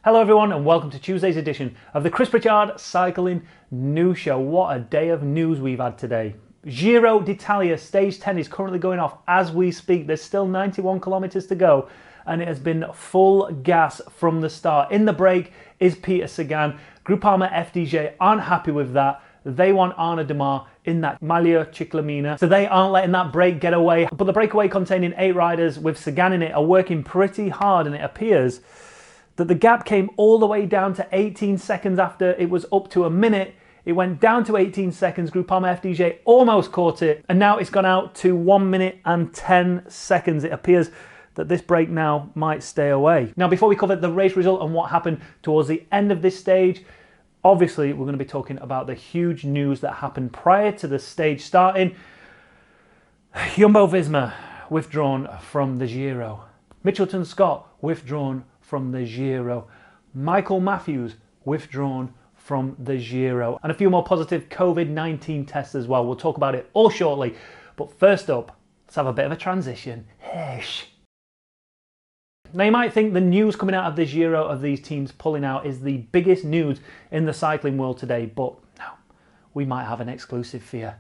Hello everyone and welcome to Tuesday's edition of the Chris Pritchard Cycling News Show. What a day of news we've had today. Giro d'Italia Stage 10 is currently going off as we speak. There's still 91 kilometers to go and it has been full gas from the start. In the break is Peter Sagan. Groupama FDJ aren't happy with that. They want Arnaud Démare in that Maglia Ciclamina, so they aren't letting that break get away. But the breakaway containing 8 riders with Sagan in it are working pretty hard, and it appears that the gap came all the way down to 18 seconds after it was up to a minute. It went down to 18 seconds. Groupama FDJ almost caught it, and now it's gone out to 1 minute and 10 seconds. It appears that this break now might stay away. Now, before we cover the race result and what happened towards the end of this stage, obviously we're going to be talking about the huge news that happened prior to the stage starting. Jumbo-Visma withdrawn from the Giro. Mitchelton Scott withdrawn from the Giro. Michael Matthews withdrawn from the Giro. And a few more positive COVID-19 tests as well. We'll talk about it all shortly. But first up, let's have a bit of a transition. Now you might think the news coming out of the Giro of these teams pulling out is the biggest news in the cycling world today, but no, we might have an exclusive for you.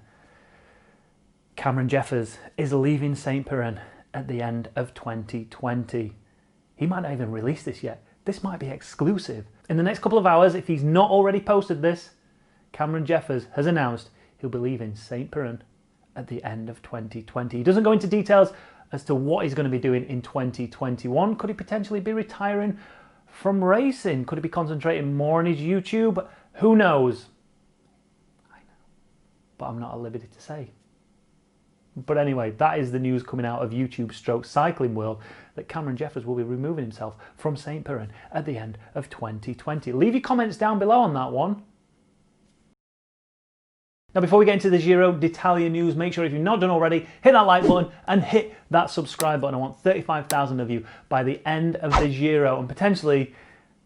Cameron Jeffers is leaving Saint Piran at the end of 2020. He might not even release this yet. This might be exclusive. In the next couple of hours, if he's not already posted this, Cameron Jeffers has announced he'll be leaving Saint Piran at the end of 2020. He doesn't go into details as to what he's going to be doing in 2021. Could he potentially be retiring from racing? Could he be concentrating more on his YouTube? Who knows? I know, but I'm not at liberty to say. But anyway, that is the news coming out of YouTube stroke cycling world, that Cameron Jeffers will be removing himself from Saint Piran at the end of 2020. Leave your comments down below on that one. Now, before we get into the Giro d'Italia news, make sure if you've not done already, hit that like button and hit that subscribe button. I want 35,000 of you by the end of the Giro, and potentially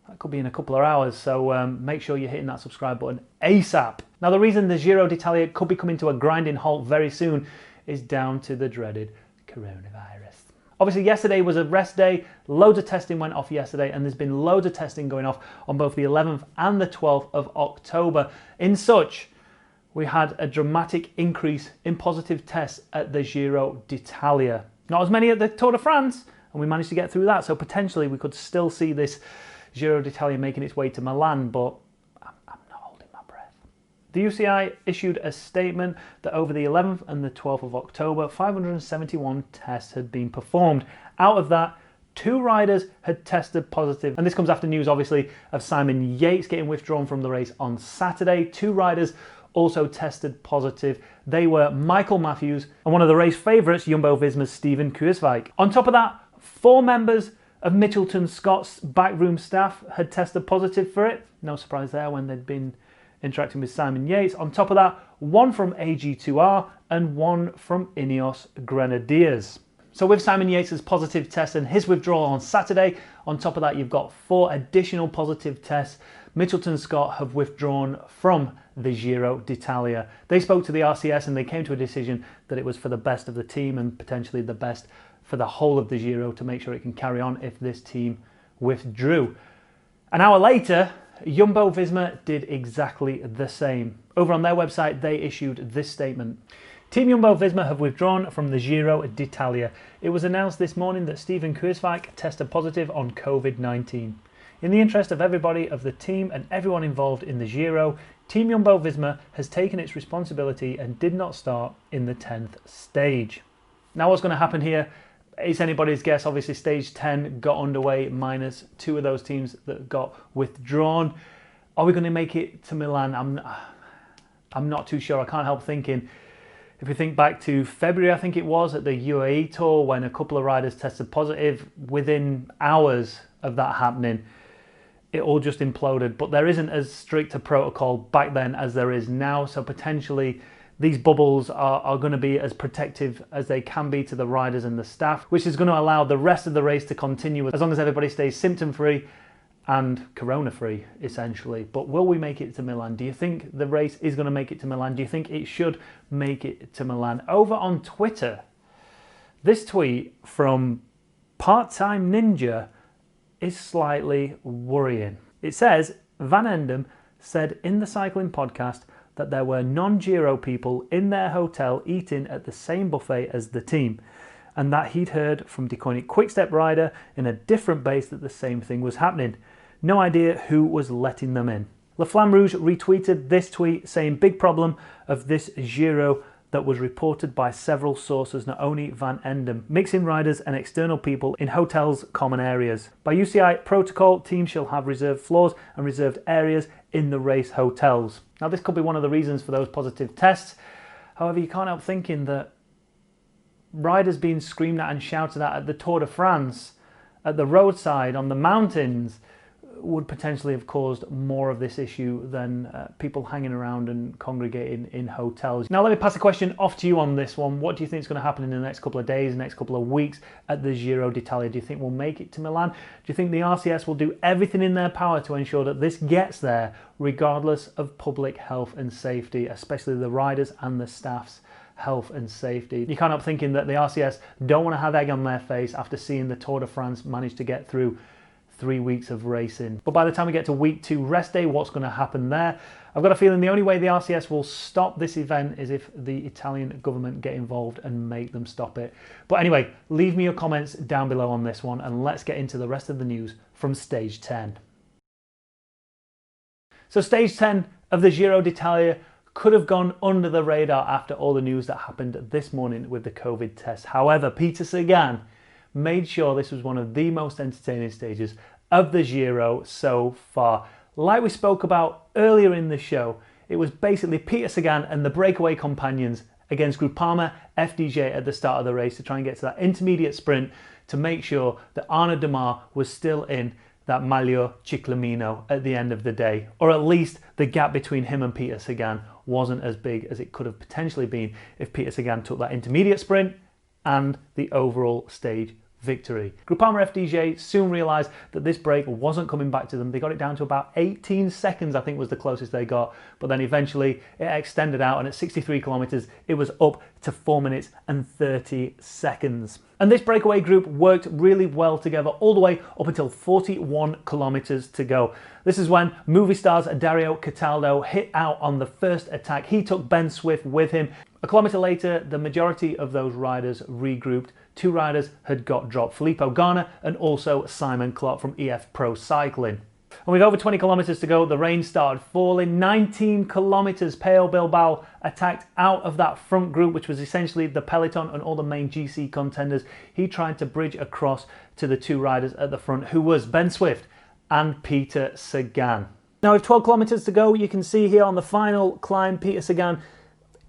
that could be in a couple of hours. So make sure you're hitting that subscribe button ASAP. Now, the reason the Giro d'Italia could be coming to a grinding halt very soon is down to the dreaded coronavirus. Obviously, yesterday was a rest day. Loads of testing went off yesterday, and there's been loads of testing going off on both the 11th and the 12th of October. In such, we had a dramatic increase in positive tests at the Giro d'Italia. Not as many at the Tour de France, and we managed to get through that, so potentially we could still see this Giro d'Italia making its way to Milan, but I'm not holding my breath. The UCI issued a statement that over the 11th and the 12th of October, 571 tests had been performed. Out of that, 2 riders had tested positive, and this comes after news, obviously, of Simon Yates getting withdrawn from the race on Saturday. 2 riders also tested positive. They were Michael Matthews and one of the race favourites, Jumbo-Visma's Steven Kruijswijk. On top of that, 4 members of Mitchelton Scott's backroom staff had tested positive for it. No surprise there when they'd been interacting with Simon Yates. On top of that, 1 from AG2R and 1 from Ineos Grenadiers. So with Simon Yates' positive test and his withdrawal on Saturday, on top of that you've got 4 additional positive tests. Mitchelton Scott have withdrawn from the Giro d'Italia. They spoke to the RCS and they came to a decision that it was for the best of the team and potentially the best for the whole of the Giro to make sure it can carry on if this team withdrew. An hour later, Jumbo-Visma did exactly the same. Over on their website, they issued this statement. Team Jumbo-Visma have withdrawn from the Giro d'Italia. It was announced this morning that Steven Kruijswijk tested positive on COVID-19. In the interest of everybody of the team and everyone involved in the Giro, Team Jumbo-Visma has taken its responsibility and did not start in the 10th stage. Now what's going to happen here? It's anybody's guess. Obviously stage 10 got underway minus 2 of those teams that got withdrawn. Are we going to make it to Milan? I'm not too sure. I can't help thinking, if we think back to February, I think it was, at the UAE Tour, when a couple of riders tested positive, within hours of that happening, it all just imploded. But there isn't as strict a protocol back then as there is now, so potentially these bubbles are going to be as protective as they can be to the riders and the staff, which is going to allow the rest of the race to continue as long as everybody stays symptom-free and corona-free, essentially. But will we make it to Milan? Do you think the race is going to make it to Milan? Do you think it should make it to Milan? Over on Twitter, this tweet from Part-Time Ninja is slightly worrying. It says Van Endem said in the cycling podcast that there were non-Giro people in their hotel eating at the same buffet as the team, and that he'd heard from Deceuninck Quickstep rider in a different base that the same thing was happening. No idea who was letting them in. La Flamme Rouge retweeted this tweet saying, big problem of this Giro that was reported by several sources, not only Van Endem, mixing riders and external people in hotels' common areas. By UCI protocol, teams shall have reserved floors and reserved areas in the race hotels. Now this could be one of the reasons for those positive tests. However, you can't help thinking that riders being screamed at and shouted at the Tour de France, at the roadside, on the mountains, would potentially have caused more of this issue than people hanging around and congregating in hotels. Now let me pass the question off to you on this one. What do you think is going to happen in the next couple of days, next couple of weeks at the Giro d'Italia? Do you think we'll make it to Milan? Do you think the RCS will do everything in their power to ensure that this gets there, regardless of public health and safety, especially the riders and the staff's health and safety? You can't help thinking that the RCS don't want to have egg on their face after seeing the Tour de France manage to get through 3 weeks of racing. But by the time we get to week 2 rest day, what's going to happen there? I've got a feeling the only way the RCS will stop this event is if the Italian government get involved and make them stop it. But anyway, leave me your comments down below on this one, and let's get into the rest of the news from stage 10. So stage 10 of the Giro d'Italia could have gone under the radar after all the news that happened this morning with the COVID test. However, Peter Sagan made sure this was one of the most entertaining stages of the Giro so far. Like we spoke about earlier in the show, it was basically Peter Sagan and the breakaway companions against Groupama FDJ at the start of the race to try and get to that intermediate sprint to make sure that Arnaud Démare was still in that Maglio Ciclamino at the end of the day, or at least the gap between him and Peter Sagan wasn't as big as it could have potentially been if Peter Sagan took that intermediate sprint and the overall stage victory. Groupama FDJ soon realised that this break wasn't coming back to them. They got it down to about 18 seconds, I think was the closest they got, but then eventually it extended out, and at 63 kilometres it was up to 4 minutes and 30 seconds. And this breakaway group worked really well together all the way up until 41 kilometres to go. This is when Movistar's Dario Cataldo hit out on the first attack. He took Ben Swift with him. A kilometre later, the majority of those riders regrouped. 2 riders had got dropped, Filippo Ganna and also Simon Clark from EF Pro Cycling. And with over 20 kilometres to go, the rain started falling. 19 kilometres, Pello Bilbao attacked out of that front group, which was essentially the peloton and all the main GC contenders. He tried to bridge across to the 2 riders at the front, who was Ben Swift and Peter Sagan. Now with 12 kilometres to go, you can see here on the final climb, Peter Sagan,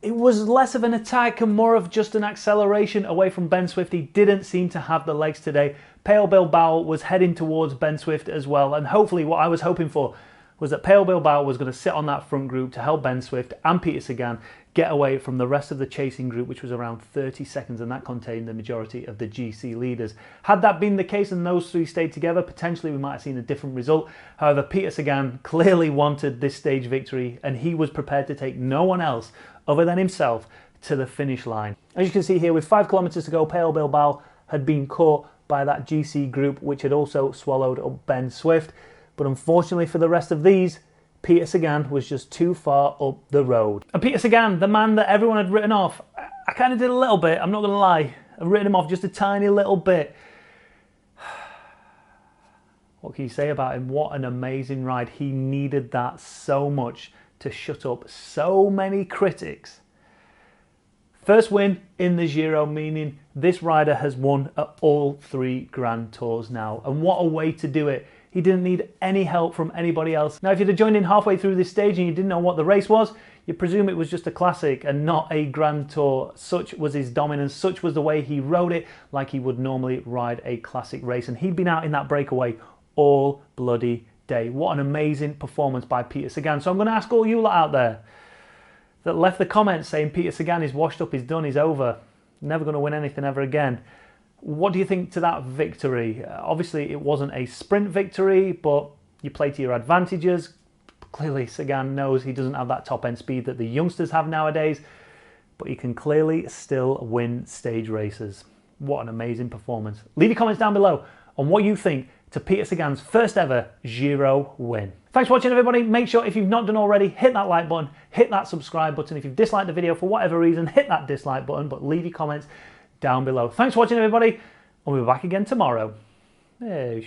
it was less of an attack and more of just an acceleration away from Ben Swift. He didn't seem to have the legs today. Pello Bilbao was heading towards Ben Swift as well, and hopefully what I was hoping for was that Pello Bilbao was going to sit on that front group to help Ben Swift and Peter Sagan get away from the rest of the chasing group, which was around 30 seconds, and that contained the majority of the GC leaders. Had that been the case and those 3 stayed together, potentially we might have seen a different result. However, Peter Sagan clearly wanted this stage victory, and he was prepared to take no one else other than himself to the finish line. As you can see here, with 5 kilometres to go, Pello Bilbao had been caught by that GC group, which had also swallowed up Ben Swift. But unfortunately for the rest of these, Peter Sagan was just too far up the road. And Peter Sagan, the man that everyone had written off, I kind of did a little bit, I'm not going to lie. I've written him off just a tiny little bit. What can you say about him? What an amazing ride. He needed that so much to shut up so many critics. First win in the Giro, meaning this rider has won at all 3 Grand Tours now. And what a way to do it. He didn't need any help from anybody else. Now, if you'd have joined in halfway through this stage and you didn't know what the race was, you presume it was just a classic and not a Grand Tour. Such was his dominance, such was the way he rode it, like he would normally ride a classic race. And he'd been out in that breakaway all bloody day. What an amazing performance by Peter Sagan. So I'm going to ask all you lot out there that left the comments saying Peter Sagan is washed up, he's done, he's over, never going to win anything ever again. What do you think to that victory? Obviously it wasn't a sprint victory, but you play to your advantages. Clearly Sagan knows he doesn't have that top end speed that the youngsters have nowadays, but he can clearly still win stage races. What an amazing performance. Leave your comments down below on what you think to Peter Sagan's first ever Giro win. Thanks for watching, everybody. Make sure, if you've not done already, hit that like button, hit that subscribe button. If you've disliked the video for whatever reason, hit that dislike button, but leave your comments down below. Thanks for watching, everybody. We'll be back again tomorrow. Beijo.